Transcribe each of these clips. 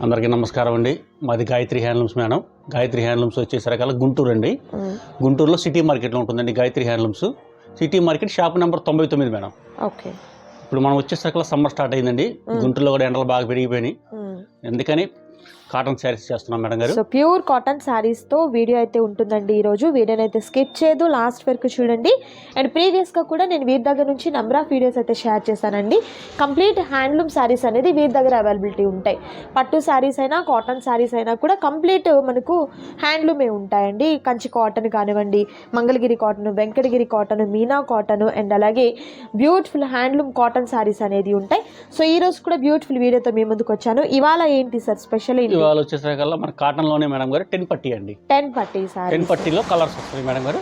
అందరికీ నమస్కారం అండి. మాది Gayathri handlooms madam. Gayathri handlooms వచ్చేసరికల్లా గుంటూరు అండి. గుంటూరులో సిటీ మార్కెట్లో ఉంటుందండి Gayathri handlooms. City market shop number 99 madam. Okay. ఇప్పుడు మనం వచ్చేసరికల్లా సమ్మర్ స్టార్ట్ అయిందండి. గుంటూరులో కూడా ఎండలు బాగా పెరిగిపోయినాయి. ఎందుకని కాటన్ శారీస్ చేస్తున్నాం మేడం గారు. సో ప్యూర్ కాటన్ శారీస్తో వీడియో అయితే ఉంటుందండి. ఈరోజు వీడియోని అయితే స్కిప్ చేయదు, లాస్ట్ వరకు చూడండి. అండ్ ప్రీవియస్గా కూడా నేను వీరి దగ్గర నుంచి నెంబర్ ఆఫ్ వీడియోస్ అయితే షేర్ చేశానండి. కంప్లీట్ హ్యాండ్లూమ్ శారీస్ అనేది వీరి దగ్గర అవైలబిలిటీ ఉంటాయి. పట్టు శారీస్ అయినా కాటన్ శారీస్ అయినా కూడా కంప్లీట్ మనకు హ్యాండ్లూమే ఉంటాయండి. కంచి కాటన్ కానివ్వండి, Mangalagiri cotton, Venkatagiri cotton, Meena cotton and అలాగే బ్యూటిఫుల్ హ్యాండ్లూమ్ కాటన్ శారీస్ అనేది ఉంటాయి. సో ఈ రోజు కూడా బ్యూటిఫుల్ వీడియోతో మీ ముందుకు వచ్చాను. ఇవాళ ఏంటి సార్ స్పెషల్? ఇవాళ వచ్చేసరికల్లా మన కాటన్ లోనే మేడం గారు 10 పట్టీ అండి. 10 పట్టీ సారీ. 10 పట్టీలో కలర్స్ వస్తాయి మేడం గారు.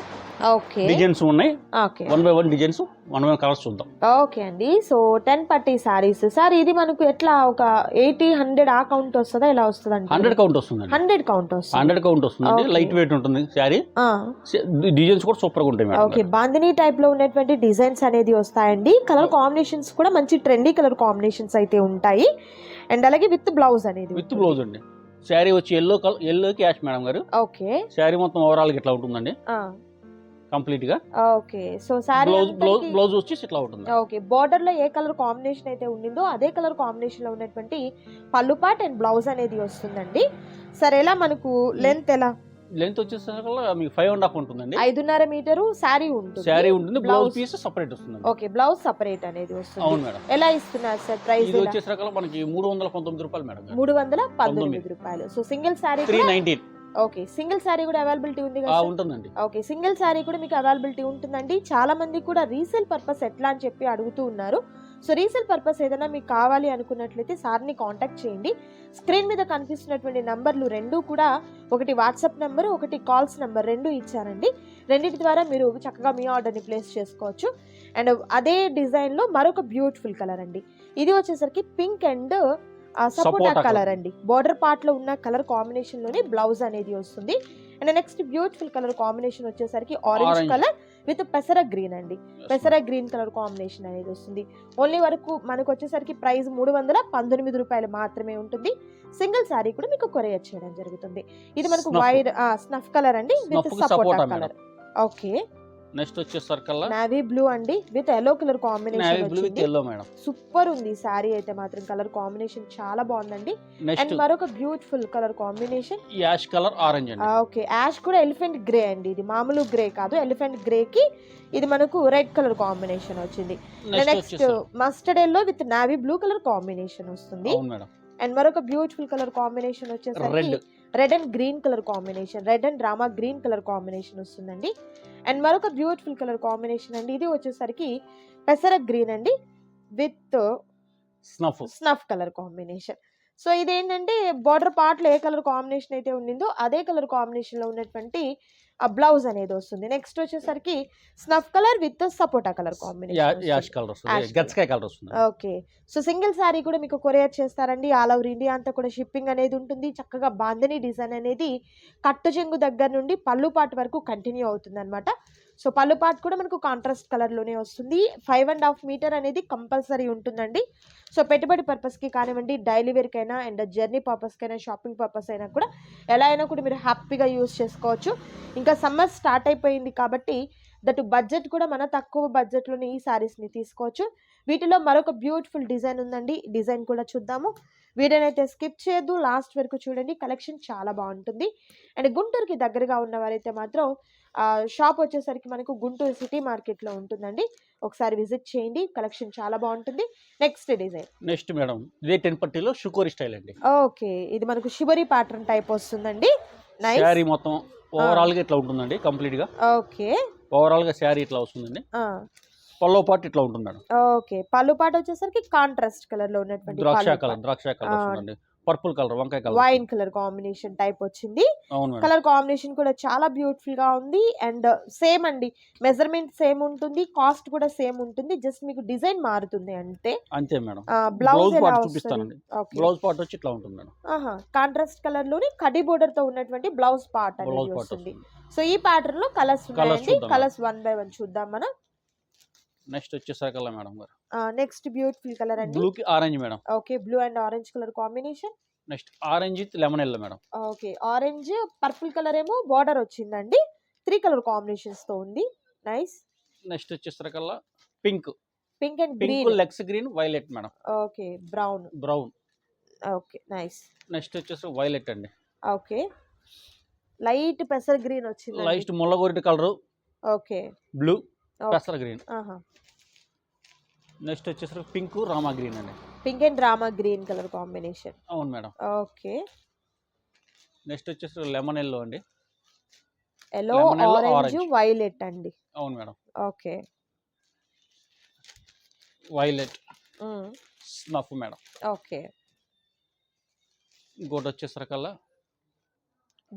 ఓకే. డిజైన్స్ ఉన్నాయి. Okay. 1 by 1 designs, 1 by 1 colours చూద్దాం. ఓకే అండి. సో 10 పట్టీ సారీస్ సార్, ఇది మనకు ఎట్లా ఒక 80-100 ఆ కౌంట్ వస్తుందా, ఎలా వస్తుంది అంటే? 100 కౌంట్ వస్తుంది. 100 కౌంట్ వస్తుంది. 100 కౌంట్ వస్తుంది. లైట్ వెయిట్ ఉంటుంది శారీ. డిజైన్స్ కూడా సూపర్ గా ఉంటాయి మేడం. ఓకే. బాందినీ టైప్ లో ఉన్నటువంటి డిజైన్స్ అనేది వస్తాయండి. కలర్ కాంబినేషన్స్ కూడా మంచి ట్రెండీ కలర్ కాంబినేషన్స్ అయితే ఉంటాయి. అండ్ అలాగే విత్ బ్లౌజ్ అనేది. విత్ బ్లౌజ్ అండి. శారీ వచ్చి ఎల్లోకి యాష్ మేడం గారు. ఓకే. శారీ మొత్తం ఓవరాల్ గా ఇట్లా ఉంటుందండి కంప్లీట్ గా. ఓకే. సో శారీ బ్లౌజ్ వచ్చి ఇట్లా ఉంటుంది. ఓకే. బోర్డర్ లో ఏ కలర్ కాంబినేషన్ అయితే ఉండిందో అదే కలర్ కాంబినేషన్ లో ఉన్నటువంటి పళ్ళు పార్ట్ అండ్ బ్లౌజ్ అనేది వస్తుందండి. సరే, ఎలా మనకు లెంత్ ఎలా? లెంత్ వచ్చేసరికల్లా మీకు 5.5 ఉంటుందండి. 5.5 మీటరు శారీ ఉంటుంది. శారీ ఉంటుంది. బ్లౌజ్ పీస్ సెపరేట్ వస్తుంది. ఓకే. బ్లౌజ్ సెపరేట్ అనేది వస్తుంది. అవును మేడం. ఎలా ఇస్తున్నారు సార్ ప్రైస్? ఇది వచ్చేసరికల్లా మనకి 319 రూపాయలు మేడం. 319 రూపాయలు. So single sari 319. Okay. Single sari కూడా అవైలబిలిటీ ఉంది కదా? ఉంటుందండి. ఓకే. సింగిల్ శారీ కూడా మీకు అవైలబిలిటీ ఉంటుందండి. చాలా మంది కూడా రీసేల్ పర్పస్ ఎట్లా అని చెప్పి అడుగుతూ ఉన్నారు. సో రీసేల్ పర్పస్ ఏదైనా మీకు కావాలి అనుకున్నట్లయితే సార్ని కాంటాక్ట్ చేయండి. స్క్రీన్ మీద కనిపిస్తున్నటువంటి నంబర్లు రెండు కూడా, ఒకటి వాట్సాప్ నెంబర్, ఒకటి కాల్స్ నెంబర్, రెండు ఇచ్చారండి. రెండింటి ద్వారా మీరు చక్కగా మీ ఆర్డర్ని ప్లేస్ చేసుకోవచ్చు. అండ్ అదే డిజైన్లో మరొక బ్యూటిఫుల్ కలర్ అండి. ఇది వచ్చేసరికి పింక్ అండ్ సపోటా కలర్ అండి. బోర్డర్ పార్ట్ లో ఉన్న కలర్ కాంబినేషన్ లోనే బ్లౌజ్ అనేది వస్తుంది. And next beautiful colour combination వచ్చేసరికి ఆరెంజ్ కలర్ విత్ పెసర గ్రీన్ అండి. పెసర గ్రీన్ కలర్ కాంబినేషన్ అనేది వస్తుంది. ఓన్లీ వరకు మనకు వచ్చేసరికి ప్రైస్ 319 రూపాయలు మాత్రమే ఉంటుంది. సింగిల్ శారీ కూడా మీకు కొరియర్ చేయడం జరుగుతుంది. ఇది మనకు వైట్ స్నఫ్ కలర్ అండి with sapota colour. Okay. Next వచ్చేసరికల్లా నావీ బ్లూ అండి విత్ ఎల్లో కలర్ కాంబినేషన్ వచ్చింది. సూపర్ ఉంది సారీ అయితే మాత్రం. కలర్ కాంబినేషన్ చాలా బాగుందండి. అండ్ మరొక beautiful colour combination ash colour orange అండి. ఓకే. యాష్ కూడా ఎలిఫెంట్ గ్రే అండి. ఇది మామూలు గ్రే కాదు, ఎలిఫెంట్ గ్రే కి ఇది మనకు రెడ్ కలర్ కాంబినేషన్ వచ్చింది. Next mustard yellow with navy blue colour combination వస్తుంది. అండ్ మరొక బ్యూటిఫుల్ కలర్ కాంబినేషన్ వచ్చేసరికి red and green colour combination, red and Rama green colour combination వస్తుందండి. అండ్ మరొక బ్యూటిఫుల్ కలర్ కాంబినేషన్ అండి. ఇది వచ్చేసరికి పెసర గ్రీన్ అండి with snuff colour combination. So ఇదేంటంటే బార్డర్ పార్ట్ లో ఏ కలర్ కాంబినేషన్ అయితే ఉండిందో అదే కలర్ కాంబినేషన్ లో ఉన్నటువంటి ఆ బ్లౌజ్ అనేది వస్తుంది. నెక్స్ట్ వచ్చేసరికి snuff colour with sapota colour combination. Okay. So single sari కూడా మీకు కొరియర్ చేస్తారండి. ఆల్ ఓవర్ ఇండియా అంతా కూడా షిప్పింగ్ అనేది ఉంటుంది. చక్కగా బాందినీ డిజైన్ అనేది కట్టు చెంగు దగ్గర నుండి పళ్ళు పార్ట్ వరకు కంటిన్యూ అవుతుంది అనమాట. సో పళ్ళు పార్ట్ కూడా మనకు కాంట్రాస్ట్ కలర్లోనే వస్తుంది. 5.5 మీటర్ అనేది కంపల్సరీ ఉంటుందండి. సో పెట్టుబడి పర్పస్కి కానివ్వండి, డైలీ వేర్కైనా అండ్ జర్నీ పర్పస్కైనా, షాపింగ్ పర్పస్ అయినా కూడా ఎలా అయినా కూడా మీరు హ్యాపీగా యూజ్ చేసుకోవచ్చు. ఇంకా సమ్మర్ స్టార్ట్ అయిపోయింది కాబట్టి దట్ బడ్జెట్ కూడా మన తక్కువ బడ్జెట్లోనే ఈ శారీస్ని తీసుకోవచ్చు. వీటిలో మరొక బ్యూటిఫుల్ డిజైన్ ఉందండి. డిజైన్ కూడా చూద్దాము. వీడియోని అయితే స్కిప్ చేయొద్దు, లాస్ట్ వరకు చూడండి. కలెక్షన్ చాలా బాగుంటుంది. అండ్ గుంటూరుకి దగ్గరగా ఉన్నవారైతే మాత్రం షాప్ వచ్చేసరికి మనకు గుంటూరు సిటీ మార్కెట్లో ఉంటుందండి. ఒకసారి విజిట్ చేయండి. కలెక్షన్ చాలా బాగుంటుంది. Next design. నెక్స్ట్ మేడం ఇదే 10 పట్టీలో షుకోరి స్టైల్ అండి. ఓకే. ఇది మనకు షిబరి ప్యాటర్న్ టైప్ వస్తుందండి. నైస్. శారీ మొత్తం ఓవరాల్ గా ఇట్లా ఉంటుందండి కంప్లీట్ గా. ఓకే. ఓవరాల్ గా శారీ ఇట్లా వస్తుందండి. పల్లో పార్ట్ ఇట్లా ఉంటుంది మేడం. ఓకే. పళ్ళు పార్ట్ వచ్చేసరికి కాంట్రాస్ట్ కలర్ లో ఉన్నటువంటి ద్రాక్ష కలర్ వస్తుందండి. పర్పుల్ కలర్, వంకాయ colour, wine colour combination type వచ్చింది. కలర్ కాంబినేషన్ కూడా చాలా బ్యూటిఫుల్ గా ఉంది. అండ్ సేమ్ అండి, మెజర్మెంట్ సేమ్ ఉంటుంది, కాస్ట్ కూడా సేమ్ ఉంటుంది. జస్ట్ మీకు డిజైన్ మారుతుంది అంతే మేడం. బ్లౌజ్ చూపిస్తానండి. బ్లౌజ్ పార్ట్ వచ్చి ఇట్లా ఉంటుంది మేడం. కాంట్రాస్ట్ కలర్ లోని కడి బోర్డర్ తో ఉన్నటువంటి బ్లౌజ్ పార్ట్ అనేది వస్తుంది. సో ఈ ప్యాటర్న్ లో కలర్స్ ఉన్నాయండి. కలర్స్ 1 by 1 చూద్దాం మనం. నెక్స్ట్ వచ్చేసరికల్లా మేడం గారు నెక్స్ట్ బ్యూటిఫుల్ కలర్ అండి. బ్లూ కి orange madam. Okay. Blue and orange colour combination. Next orange with lemon yellow madam. Okay. Orange, purple colour ఏమో బార్డర్ వచ్చిందండి. 3 కలర్ కాంబినేషన్స్ తో ఉంది. నైస్. నెక్స్ట్ వచ్చేసరికల్లా pink pink and pink green. లెక్స్ green violet madam. Okay. Brown. Brown. Okay. Nice. Next వచ్చేసి violet అండి. Okay. Light పెసర్ green వచ్చిందండి. లైట్ ముల్లగోరిటి కలర్. ఓకే. బ్లూ పెసర్ గ్రీన్. ఆహా. నెక్స్ట్ వచ్చేసరికి పింక్ రామా గ్రీన్ అండి. Pink and Rama green colour combination. అవును మేడం. ఓకే. నెక్స్ట్ వచ్చేసి లెమన్ ఎల్లో అండి. Yellow, Lemon yellow, orange, orange. Violet అండి. అవును madam. Okay. Violet snuff madam. Okay. ఇంకోటి వచ్చేసరికల్లా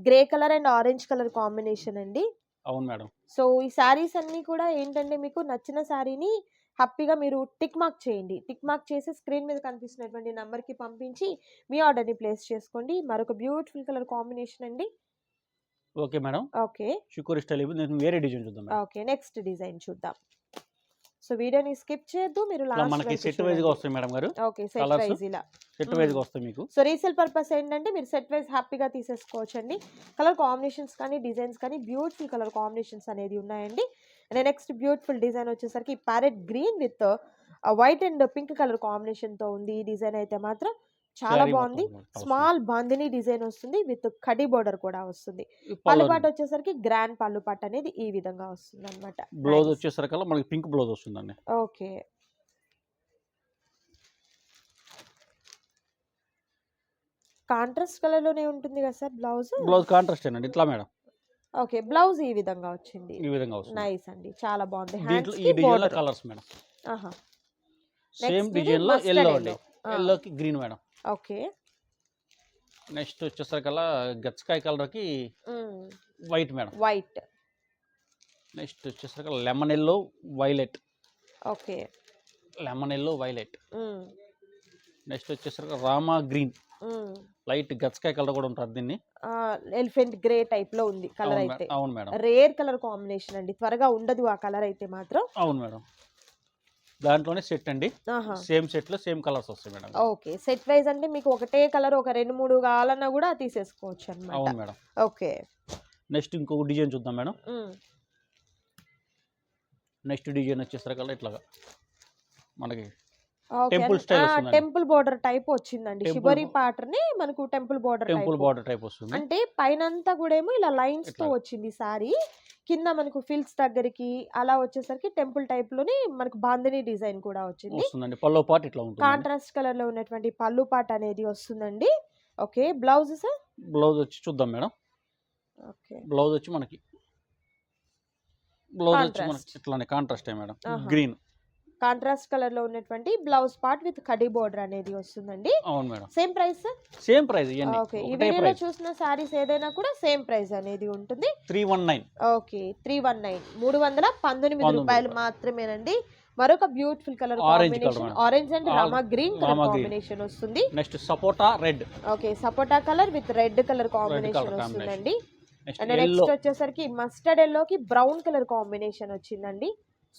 grey colour and orange colour combination అండి. అవును మేడం. సో ఈ శారీస్ అన్నీ కూడా ఏంటంటే మీకు నచ్చిన శారీని హ్యాపీగా మీరు టిక్ మార్క్ చేయండి. టిక్ మార్క్ చేసి స్క్రీన్ మీద కనిపిస్తున్నటువంటి నెంబర్కి పంపించి మీ ఆర్డర్ని ప్లేస్ చేసుకోండి. మరొక బ్యూటిఫుల్ కలర్ కాంబినేషన్ అండి. Okay madam. ఓకే. షుకూర్ స్టైల్ నేను వేరే డిజైన్ చూద్దాం మేడం. ఓకే. నెక్స్ట్ డిజైన్ చూద్దాం. సో వీడియోని స్కిప్ చేయొద్దు, మీరు ఇలా లాస్ట్ మనకి వరకు సెట్ వైజ్ గా చూడండి. వస్తాయి మేడం గారు. ఓకే. Set Colours? వైజ్ ఇలా. సెట్ వైజ్ గా వస్తాయి మీకు. సో రీసేల్ పర్పస్ ఏంటంటే మీరు సెట్ వైజ్ హ్యాపీగా తీసేసుకోవచ్చు అండి. కలర్ కాంబినేషన్స్ కానీ డిజైన్స్ కానీ బ్యూటిఫుల్ కలర్ కాంబినేషన్స్ అనేది ఉన్నాయండి. అండ్ నెక్స్ట్ బ్యూటిఫుల్ డిజైన్ వచ్చేసరికి parrot green with white and pink colour కాంబినేషన్తో ఉంది. ఈ డిజైన్ అయితే మాత్రం చాలా Saree బాగుంది. మొత్తం వస్తుంది. స్మాల్ బాందిని డిజైన్ వస్తుంది విత్ కడి బోర్డర్ కూడా వస్తుంది. ఈ పళ్ళు పళ్ళు పాటు వచ్చేసరికి గ్రాండ్ పళ్ళు పాటు అనేది ఈ విధంగా వస్తుంది అనమాట. బ్లౌజ్ వచ్చేసరికల్లా మనకి పింక్ బ్లౌజ్ వస్తుందండి. ఓకే. కాంట్రాస్ట్ కలర్ లోనే ఉంటుంది కదా సార్ బ్లౌజ్? బ్లౌజ్ కాంట్రాస్ట్ అండి ఇట్లా మేడం. ఓకే. బ్లౌజ్ ఈ విధంగా వచ్చింది. ఈ విధంగా వస్తుంది. నైస్ అండి. చాలా బాగుంది. దీంట్లో హ్యాండ్స్ ఈ కి డిజైన్ లో బోర్డర్. Colours madam. ఆహా. సేమ్ Next ఇది డిజైన్ లో mustard ఎల్లో yellow. అండి. ఆ. ఎల్లోకి గ్రీన్ మేడం. ఓకే. నెక్స్ట్ వచ్చేసరికల్లా గచ్చకాయ కలర్ కి వైట్ మేడం. వైట్. నెక్స్ట్ వచ్చేసరికి lemon yellow violet. Okay. Lemon yellow violet. Next వచ్చేసరికి రామా గ్రీన్ లైట్ గచ్చకాయ కలర్ కూడా ఉంటుంది దీన్ని. ఎలిఫెంట్ గ్రే టైప్ లో ఉంది కలర్ అవును అయితే. అవును మేడం. రేర్ కలర్ కాంబినేషన్ అండి. త్వరగా ఉండదు ఆ కలర్ అయితే మాత్రం. అవును మేడం. దాంట్లోనే సెట్ అండి. ఆహా. సేమ్ సెట్ లో సేమ్ కలర్స్ వస్తాయి మేడం. ఓకే. సెట్ వైజ్ అంటే మీకు ఒకటే కలర్ ఒక 2-3 కావాలన్నా కూడా తీసేసుకోవచ్చు అవును అన్నమాట. మేడం. ఓకే. నెక్స్ట్ ఇంకొక డిజైన్ చూద్దాం మేడం. నెక్స్ట్ డిజైన్ వచ్చేసరికల్లా ఇట్లాగా మనకి టెంపుల్ స్టైల్ వస్తుందండి. టెంపుల్ బోర్డర్ టైప్ వచ్చిందండి. Temple షిబరి పాటర్ని మనకు temple border temple border type వస్తుంది. అంటే పైనంతా కూడా ఏమో ఇలా లైన్స్ తో ఇట్లా. వచ్చింది సారీ. కింద మనకు ఫిల్స్ దగ్గరికి అలా వచ్చేసరికి టెంపుల్ టైప్ లోని మనకు బాందిని డిజైన్ కూడా వచ్చింది. వస్తుందండి. పల్లో పార్ట్ ఇట్లా ఉంటుంది. కాంట్రాస్ట్ కలర్ లో ఉన్నటువంటి పళ్ళు పాట అనేది వస్తుందండి. ఓకే. Blouse sir? బ్లౌజ్ వచ్చి చూద్దాం మేడం. ఓకే. బ్లౌజ్ వచ్చి మనకి బ్లౌజ్ వచ్చి Contrast. మనకి ఇట్లానే కాంట్రాస్ట్ మేడం. ఆహా. గ్రీన్. కాంట్రాస్ట్ కలర్ లో ఉన్నటువంటి blouse part with kadhi border అనేది వస్తుందండి. అవును madam. Same price? Same price ఇవన్నీ ఓకే. ఈ ఒకటే వీడియోలో ప్రైస్. చూసిన సారీస్ ఏదైనా కూడా సేమ్ ప్రైస్ అనేది ఉంటుంది. 319. ఓకే. 319 319 రూపాయలు రూపాయలు. మాత్రమే. మరొక beautiful colour Orange combination colour. Orange and Rama green colour Rama green. Combination వస్తుంది. Next sapota red. Okay. Sapota colour with red colour combination colour వస్తుందండి. Next and yellow. నెక్స్ట్ వచ్చేసరికి మస్టర్డ్ ఎల్లోకి బ్రౌన్ కలర్ కాంబినేషన్ వచ్చిందండి.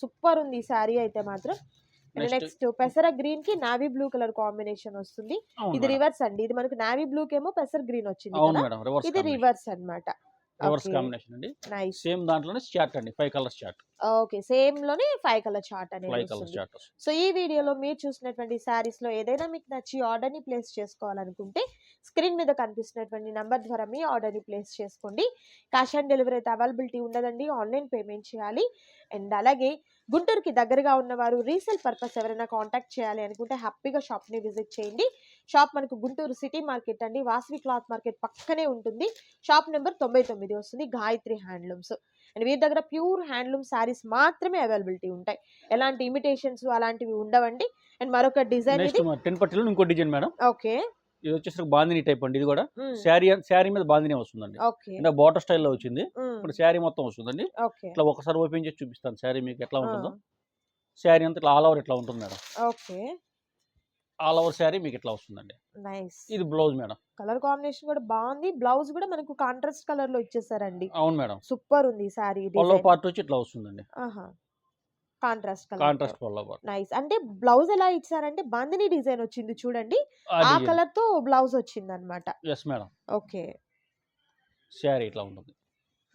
Super ఉంది ఈ శారీ అయితే మాత్రం. అండ్ Next. నెక్స్ట్ పెసర గ్రీన్ కి నావీ బ్లూ కలర్ కాంబినేషన్ వస్తుంది. అవును ఇది మేడం. రివర్స్ అండి. ఇది మనకు నావీ బ్లూ కేమో పెసర్ గ్రీన్ వచ్చింది అవును కదా. మేడం. రివర్స్ ఇది రివర్స్ అన్నమాట. రివర్స్ కాంబినేషన్ అండి. నైస్. సేమ్ దాంట్లోనే చార్ట్ అండి. 5 కలర్స్ చార్ట్. ఓకే. సేమ్ లోనే 5 కలర్ చార్ట్ 5 అనేది కలర్స్ వస్తుంది. చార్ట్. సో ఈ వీడియోలో మీరు చూసినటువంటి శారీస్ లో ఏదైనా మీకు నచ్చి ఆర్డర్ ని ప్లేస్ చేసుకోవాలనుకుంటే స్క్రీన్ మీద కనిపిస్తున్నటువంటి నంబర్ ద్వారా మీ ఆర్డర్ ని ప్లేస్ చేసుకోండి. క్యాష్ ఆన్ డెలివరీ అయితే అవైలబిలిటీ ఉండదండి. ఆన్లైన్ పేమెంట్ చేయాలి. అండ్ అలాగే గుంటూరుకి దగ్గరగా ఉన్నవారు రీసేల్ పర్పస్ ఎవరైనా కాంటాక్ట్ చేయాలి అనుకుంటే హ్యాపీగా షాప్ ని విజిట్ చేయండి. షాప్ మనకు గుంటూరు సిటీ మార్కెట్ అండి. వాసవి క్లాత్ మార్కెట్ పక్కనే ఉంటుంది. షాప్ నెంబర్ 99 వస్తుంది. గాయత్రి హ్యాండ్లూమ్స్. అండ్ వీరి దగ్గర ప్యూర్ హ్యాండ్లూమ్ శారీస్ మాత్రమే అవైలబిలిటీ ఉంటాయి. ఎలాంటి ఇమిటేషన్స్ అలాంటివి ఉండవండి. అండ్ మరొక డిజైన్ నెక్స్ట్ ఇది. 10 పట్టిలో ఇంకో డిజైన్ మేడం. ఓకే. ఇది వచ్చేసరికి బాందిని టైప్ అండి. ఇది కూడా శారీ మీద బాందిని వస్తుందండి. ఓకే. అంటే బార్డర్ స్టైల్లో వచ్చింది. ఇప్పుడు శారీ మొత్తం వస్తుందండి. ఓకే. ఇట్లా ఒకసారి ఓపెన్ చేసి చూపిస్తాను శారీ మీకు ఎట్లా ఉంటుందో. శారీ అంతా ఇట్లా ఆల్ ఓవర్ ఇట్లా ఉంటుంది madam. Okay. All over sari మీకు ఇట్లా వస్తుందండి. నైస్. ఇది బ్లౌజ్ మేడం. కలర్ కాంబినేషన్ కూడా బాగుంది. బ్లౌజ్ కూడా మనకు కాంట్రాస్ట్ కలర్ లో ఇచ్చేసారండి. అవును మేడం. సూపర్ ఉంది ఈ సారీ పల్లో డిజైన్. పార్ట్ వచ్చి ఇట్లా వస్తుందండి. ఆహా. కాంట్రాస్ట్ కాంట్రాస్ట్ పళ్ళ పాటు. నైస్. అంటే బ్లౌజ్ ఎలా ఇచ్చారంటే బాందిని డిజైన్ వచ్చింది చూడండి, ఆ కలర్ తో బ్లౌజ్ వచ్చింది అనమాట. Yes madam. ఓకే, శారీ ఇట్లా ఉంటుంది.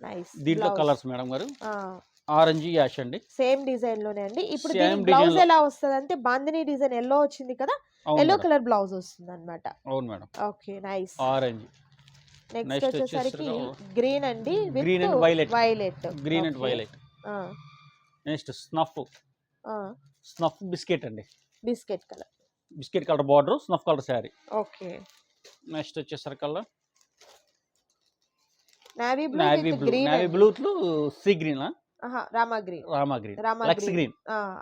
నైస్. దీంట్లో కలర్స్ మేడం గారు ఆరెంజ్, యాష్ అండి. సేమ్ డిజైన్ లోనే అండి. ఇప్పుడు Same దీని బ్లౌజ్ design ఎలా వస్తుంది అంటే బాందిని డిజైన్ ఎల్లో వచ్చింది కదా, ఎల్లో కలర్ బ్లౌజ్ వస్తుంది అనమాట. అవును madam. Okay, nice. Orange. Next వచ్చేసరికి గ్రీన్ అండి, green and violet. Violet. Green and violet. Next snuff. Snuff biscuit అండి. Biscuit colour. Biscuit colour border, snuff colour sari. Okay. Next వచ్చేసరికల్లా navy blue with green. Navy blue sea green. Rama green. Rama green. లక్స్ green.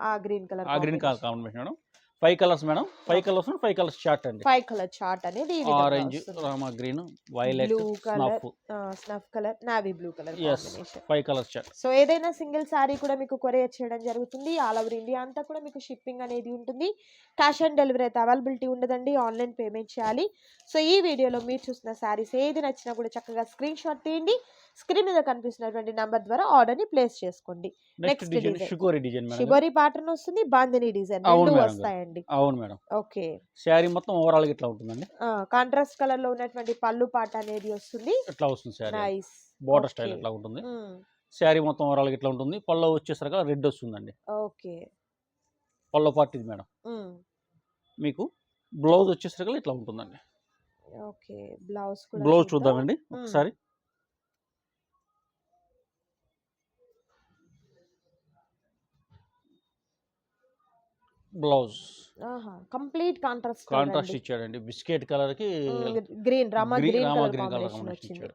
ఆ green colour. ఆ green colour combination madam. 5 colours madam. 5 colours 5 colours chart అండి. 5 colour chart అనేది orange, Rama green, violet, snuff colour, navy blue colour combination. 5 colours chart. So ఏదైనా single sorry కూడా మీకు courier చేయడం జరుగుతుంది. ఆల్ ఓవర్ ఇండియా అంతా కూడా మీకు షిప్పింగ్ అనేది ఉంటుంది. క్యాష్ ఆన్ డెలివరీ అయితే అవైలబిలిటీ ఉండదండి, ఆన్లైన్ పేమెంట్ చేయాలి. సో ఈ వీడియోలో మీరు చూసిన సారీస్ ఏది నచ్చినా కూడా చక్కగా స్క్రీన్ షాట్ తీయండి, స్క్రీన్ మీద కనిపిస్తున్నటువంటి నంబర్ ద్వారా ఆర్డర్ ని ప్లేస్ చేసుకోండి. నెక్స్ట్ డిజైన్ షిబోరి ప్యాటర్న్ వస్తుంది, బాందిని డిజైన్ రెండు వస్తాయండి. అవును మేడం. ఓకే. శారీ మొత్తం ఓవరాల్ గా ఇట్లా ఉంటుందండి. కాంట్రాస్ట్ కలర్ లో ఉన్నటువంటి పళ్ళు పాట అనేది వస్తుంది. ఇట్లా వస్తుంది శారీ. నైస్. బోర్డర్ స్టైల్ ఇట్లా ఉంటుంది. శారీ మొత్తం ఓవరాల్ గా ఇట్లా ఉంటుంది. పళ్ళు వచ్చేసరికి రెడ్ వస్తుందండి. ఓకే. పళ్ళు పార్ట్ ఇది మేడం. మీకు బ్లౌజ్ వచ్చేసరికి ఇట్లా ఉంటుందండి. ఓకే. బ్లౌజ్ చూద్దామండి ఒకసారి. బ్లౌజ్ కంప్లీట్ కాంట్రాస్ట్ ఇచ్చాడండి. బిస్కెట్ కలర్ కి green, Rama green colour combination వచ్చింది.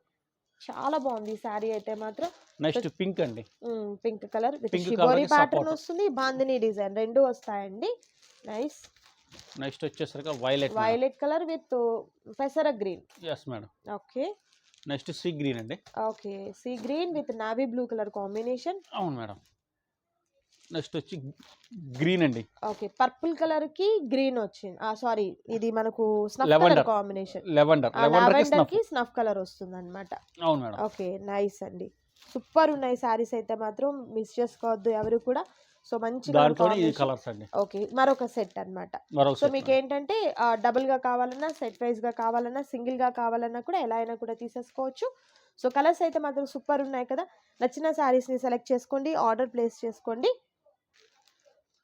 చాలా బాగుంది సారీ అయితే మాత్రం. నెక్స్ట్ పింక్ అండి. Pink colour with shibori pattern వస్తుంది, బాందిని డిజైన్ రెండు వస్తాయండి. నైస్. నెక్స్ట్ వచ్చేసరికి వైలెట్ కలర్ విత్ పెసర green. Yes madam. Okay. Next sea green అండి. Okay, sea green with navy blue colour combination. అవును మేడం. నెక్స్ట్ వచ్చి గ్రీన్ అండి. ఓకే, పర్పుల్ కలర్ కి గ్రీన్ వచ్చింది. సారీ, ఇది మనకు స్నఫ్ కలర్ కాంబినేషన్. లెవెండర్ కి స్నఫ్ కలర్ వస్తుంది అన్నమాట. అవును మేడం. ఓకే, నైస్ అండి. సూపర్ ఉన్నాయి సారీస్ అయితే మాత్రం, మిస్ చేసుకోవద్దు ఎవరు కూడా. సో మంచి కలర్స్ అండి. ఓకే, మరొక సెట్ అన్నమాట. సో మీకు ఏంటంటే డబుల్ గా కావాలన్నా, సెట్ వైజ్ గా కావాలన్నా, సింగిల్ గా కావాలన్నా కూడా ఎలా అయినా కూడా తీసేసుకోవచ్చు. సో కలర్స్ అయితే మాత్రం సూపర్ ఉన్నాయి కదా. నచ్చిన సారీస్ ని సెలెక్ట్ చేసుకోండి, ఆర్డర్ ప్లేస్ చేసుకోండి.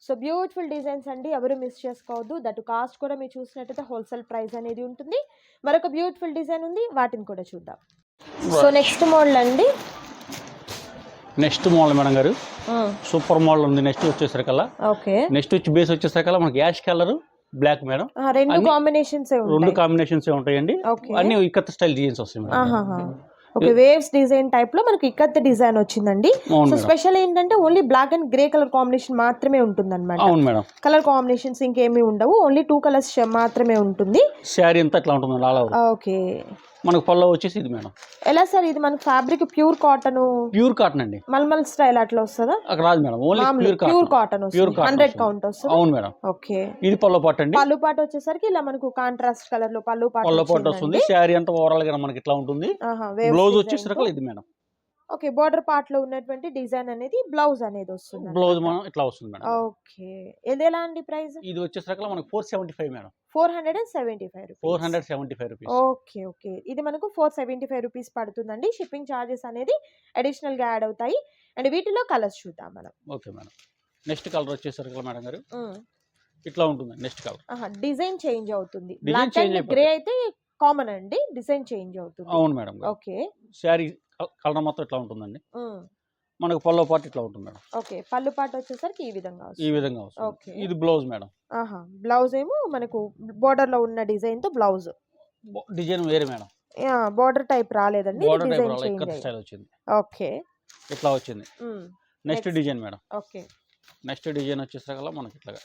సో బ్యూటిఫుల్ డిజైన్స్ అండి, ఎవరు మిస్ చేసుకోవద్దు. దట్ కాస్ట్ కూడా మీరు చూసినట్టయితే హోల్సేల్ ప్రైస్ అనేది ఉంటుంది. మరొక బ్యూటిఫుల్ డిజైన్ ఉంది, వాటిని కూడా చూద్దాం. సో నెక్స్ట్ మోడల్ అండి. నెక్స్ట్ మోడల్ మేడం గారు సూపర్ మోడల్ ఉంది. నెక్స్ట్ వచ్చేసరికల్లా ఓకే. నెక్స్ట్ వచ్చి బేస్ వచ్చేసరికల్లా మనకి యాష్ కలర్, బ్లాక్ మేడం. రెండు కాంబినేషన్స్ ఉంటాయండి. అన్ని ఇక్కత్ స్టైల్ డిజైన్స్ వస్తాయి madam. Okay, waves design type లో మనకి ఇక్కత్ డిజైన్ వచ్చిందండి. సో స్పెషల్ ఏంటంటే only black and grey colour combination మాత్రమే ఉంటుంది అనమాట. అవును మేడం. కలర్ కాంబినేషన్స్ ఇంకేమీ ఉండవు, ఓన్లీ 2 కలర్స్ మాత్రమే ఉంటుంది. శారీ అంతా ఇట్లా ఉంటుంది. ఓకే. మనకు పళ్ళు వచ్చేసి ఇది మేడం. ఎలా సార్ ఇది? మనకు ఫ్యాబ్రిక్ ప్యూర్ కాటన్ అండి. మల్మల్ స్టైల్ అట్లా వస్తుందా? రాదు madam, only pure cotton 100 count వస్తుంది. అవును మేడం. ఓకే. ఇది పళ్ళు పాటు అండి. పళ్ళు పాటు వచ్చేసరికి ఇలా మనకు కాంట్రాస్ట్ కలర్ లో పళ్ళు పాటు వస్తుంది. శారీ అంతా ఓవరాల్ గా మనకి ఇట్లా ఉంటుంది. బ్లౌజ్ వచ్చేసరికి ఇది మేడం. ఓకే, బోర్డర్ పార్ట్ లో ఉన్నటువంటి డిజైన్ అనేది బ్లౌజ్ అనేది వస్తుంది. బ్లౌజ్ ఇట్లా వస్తుంది మేడం. ఓకే. ఇది ఎలా అండి ప్రైస్? ఇది వచ్చేసరికి మనకు 475 మేడం. 475 రూపీస్. ఓకే. ఓకే, ఇది మనకు 475 రూపీస్ పడుతుందండి. షిప్పింగ్ చార్జెస్ అనేది అడిషనల్ గా యాడ్ అవుతాయి. అండ్ వీటిలో కలర్స్ చూద్దాం మనం. Okay madam. నెక్స్ట్ కలర్ వచ్చేసరికి మేడం గారు ఇట్లా ఉంటుంది. నెక్స్ట్ కలర్ డిజైన్ చేంజ్ అవుతుంది. బ్లాక్ అండ్ గ్రే అయితే కామన్ అండి, డిజైన్ చేంజ్ అవుతుంది. అవును మేడం. ఓకే. శారీ కలర్ మొత్తం ఇట్లా ఉంటుందండి. మనకు పళ్ళు పాటు ఇట్లా ఉంటుంది మేడం. ఓకే, పళ్ళు పాటు వచ్చేసరికి ఈ విధంగా వస్తుంది. ఓకే. ఇది బ్లౌజ్ మేడం. బ్లౌజ్ ఏమో మనకు బోర్డర్ లో ఉన్న డిజైన్ తో బ్లౌజ్ డిజైన్ వేరే మేడం. బోర్డర్ టైప్ రాలేదండి, డిజైన్ స్టైల్ వచ్చింది. ఓకే, ఇట్లా వచ్చింది. Next design madam. Okay. Next design వచ్చేసరికి మనకి ఇట్లా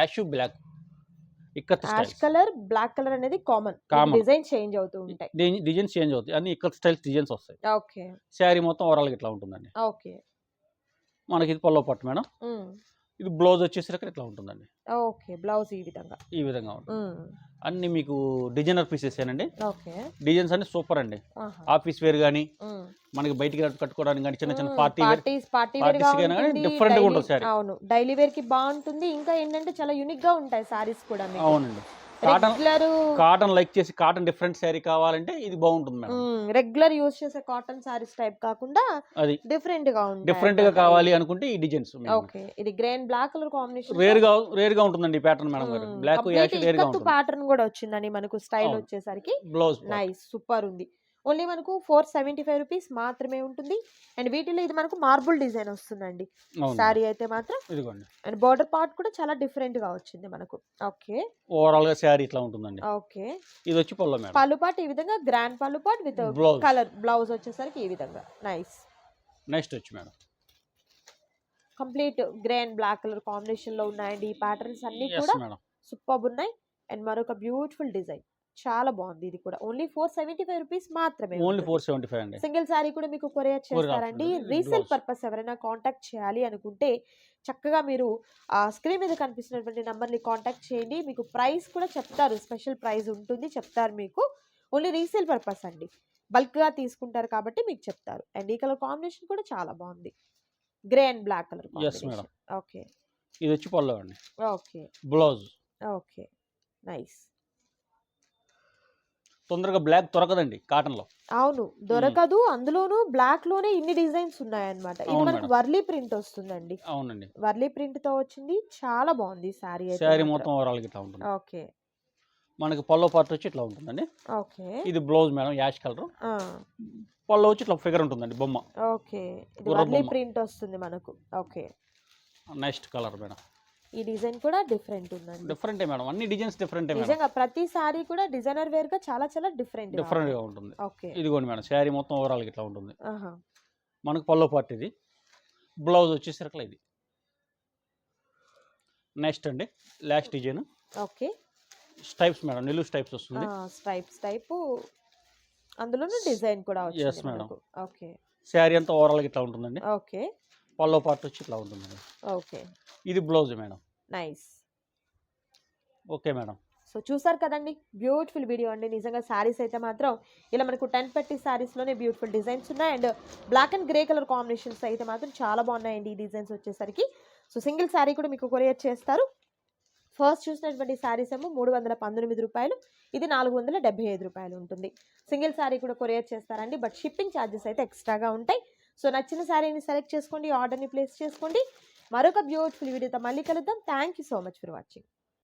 ash black ikat ash colour, black colour అనేది కామన్. డిజైన్ చేంజ్ అవుతూ ఉంటాయి. డిజైన్స్ చేంజ్ అవుతాయి, అన్ని ఇక్కత్ స్టైల్ డిజైన్స్ వస్తాయి. ఓకే. శారీ మొత్తం ఓవరాల్ గా ఇట్లా ఉంటుందండి. ఓకే. మనకి ఇది పళ్ళు పట్టు మేడం. ఇది బ్లౌజ్ వచ్చేసరికి ఇట్లా ఉంటుందండి. ఓకే, బ్లౌజ్ ఈ విధంగా. ఈ విధంగా ఉంటుంది. అన్ని మీకు డిజైనర్ పీసెస్ ఏనండి. ఓకే. డిజైన్స్ అన్ని సూపర్ అండి. ఆఫీస్ వేర్ కానీ మనకి బయటికి కట్టుకోవడానికి కానీ చిన్న చిన్న పార్టీ వేర్ గా ఉంటుంది. డిఫరెంట్ గా ఉంటుంది సారీ. అవును, డైలీ వేర్ కి బాగుంటుంది. ఇంకా ఏంటంటే చాలా యూనిక్ గా ఉంటాయి సారీస్ కూడా. అవునండి. కాటన్ లైక్ చేసి కాటన్ డిఫరెంట్ శారీ కావాలంటే ఇది బాగుంటుంది మేడం. రెగ్యులర్ యూజ్ చేసే కాటన్ సారీస్ టైప్ కాకుండా అది డిఫరెంట్ గా ఉంటుంది. డిఫరెంట్ గా కావాలి అనుకుంటే ఈ డిజైన్స్. ఓకే, ఇది grey and black colour combination. Rare గా ఉంటుందండి ఈ ప్యాటర్న్ మేడం గారు. బ్లాక్ యాష్ రేర్ గా ఉంటుంది. ప్యాటర్న్ కూడా వచ్చిందని మనకు స్టైల్ వచ్చేసరికి బ్లౌజ్ నైస్ సూపర్ ఉంది. ఓన్లీ మనకు 475 రూపీస్ మాత్రమే ఉంటుంది. అండ్ వీటిలో ఇది మనకు మార్బుల్ డిజైన్ వస్తుందండి సారీ అయితే మాత్రం. ఇదిగోండి. అండ్ బోర్డర్ పార్ట్ కూడా చాలా డిఫరెంట్ గా వచ్చింది మనకు. ఓకే, ఓవరాల్ గా శారీ ఇట్లా ఉంటుందండి. ఓకే. ఇది వచ్చి పళ్ళు మేడం. పళ్ళు పార్ట్ ఈ విధంగా గ్రాండ్ పళ్ళు పార్ట్ విత్ కలర్ బ్లౌజ్ వచ్చేసరికి ఈ విధంగా నైస్. నెక్స్ట్ వచ్చి madam complete grey and black colour combination లో ఉన్నాయండి. ఈ ప్యాటర్న్స్ అన్ని కూడా సూపర్ ఉన్నాయి. అండ్ మరొక బ్యూటిఫుల్ డిజైన్ చాలా బాగుంది. ఇది కూడా ఓన్లీ 475 రూపీస్ మాత్రమే. ఓన్లీ 475 అండి. సింగిల్ సారీ కూడా మీకు కొరియర్ చేస్తారండి. రీసేల్ పర్పస్ ఎవరైనా కాంటాక్ట్ చేయాలి అనుకుంటే చక్కగా మీరు స్క్రీన్ మీద కనిపిస్తున్నటువంటి నంబర్ని కాంటాక్ట్ చేయండి. మీకు ప్రైస్ కూడా చెప్తారు, స్పెషల్ ప్రైస్ ఉంటుంది చెప్తారు మీకు. ఓన్లీ రీసేల్ పర్పస్ అండి, బల్క్గా తీసుకుంటారు కాబట్టి మీకు చెప్తారు. అండ్ ఈ కలర్ కాంబినేషన్ కూడా చాలా బాగుంది, grey and black colour combination. Okay, ఇది వచ్చి పళ్ళు అండి. Okay, blouse. Okay, nice. తొందరగా బ్లాక్ దొరకదండి కాటన్ లో. అవును, దొరకదు. అందులోనూ బ్లాక్ లోనే ఇన్ని డిజైన్స్ ఉన్నాయన్నమాట. ఇది మనకు వర్లీ ప్రింట్ వస్తుందండి. అవునండి, వర్లీ ప్రింట్ తో వచ్చింది. చాలా బాగుంది సారీ. సారీ మొత్తం ఓవరాల్ ఇట్లా ఉంటుంది. ఓకే, మనకి పల్లో పార్ట్ వచ్చి ఇట్లా ఉంటుందండి. ఓకే, ఇది బ్లౌజ్ మేడం, యాష్ కలర్. పల్లో వచ్చి ఇట్లా ఫిగర్ ఉంటుందండి, బొమ్మ. ఓకే, ఇది వర్లీ ప్రింట్ వస్తుంది మనకు. Okay, next colour madam. ఈ డిజైన్ కూడా డిఫరెంట్ ఉందండి. డిఫరెంట్ మేడం, అన్ని డిజైన్స్ డిఫరెంట్. నిజంగా ప్రతి సారీ కూడా డిజైనర్ వేర్ గా చాలా చాలా డిఫరెంట్ గా ఉంటుంది. ఓకే, ఇదిగోండి మేడం, శారీ మొత్తం ఓవరాల్ ఇట్లా ఉంటుంది. మనకు పల్లో పార్ట్ ఇది. బ్లౌజ్ వచ్చేసరికి ఇది. నెక్స్ట్ అండి లాస్ట్ డిజైన్. ఓకే, స్టైప్స్ మేడం, నిలువు స్టైప్స్ వస్తుంది. స్టైప్స్ టైప్, అందులోనే డిజైన్ కూడా వచ్చింది. yes madam. ఓకే, శారీ అంతా ఓవరాల్ ఇట్లా ఉంటుందండి. ఓకే, పల్లో పార్ట్ వచ్చి ఇట్లా ఉంటుంది. ఓకే, ఇది blouse madam. Nice. Okay madam. So చూసారు కదండి, బ్యూటిఫుల్ వీడియో అండి. నిజంగా శారీస్ అయితే మాత్రం ఇలా మనకు 10 పెట్టి శారీస్లోనే బ్యూటిఫుల్ డిజైన్స్ ఉన్నాయి. And black and grey colour combinations అయితే మాత్రం చాలా బాగున్నాయండి ఈ డిజైన్స్ వచ్చేసరికి. సో సింగిల్ శారీ కూడా మీకు కొరియర్ చేస్తారు. ఫస్ట్ చూసినటువంటి శారీస్ ఏమో 319 రూపాయలు, ఇది 475 రూపాయలు ఉంటుంది. సింగిల్ శారీ కూడా కొరియర్ చేస్తారండి, బట్ షిప్పింగ్ ఛార్జెస్ అయితే ఎక్స్ట్రాగా ఉంటాయి. సో నచ్చిన శారీని సెలెక్ట్ చేసుకోండి, ఆర్డర్ని ప్లేస్ చేసుకోండి. మరొక బ్యూటిఫుల్ వీడియోతో మళ్ళీ కలుద్దాం. Thank you so much for watching.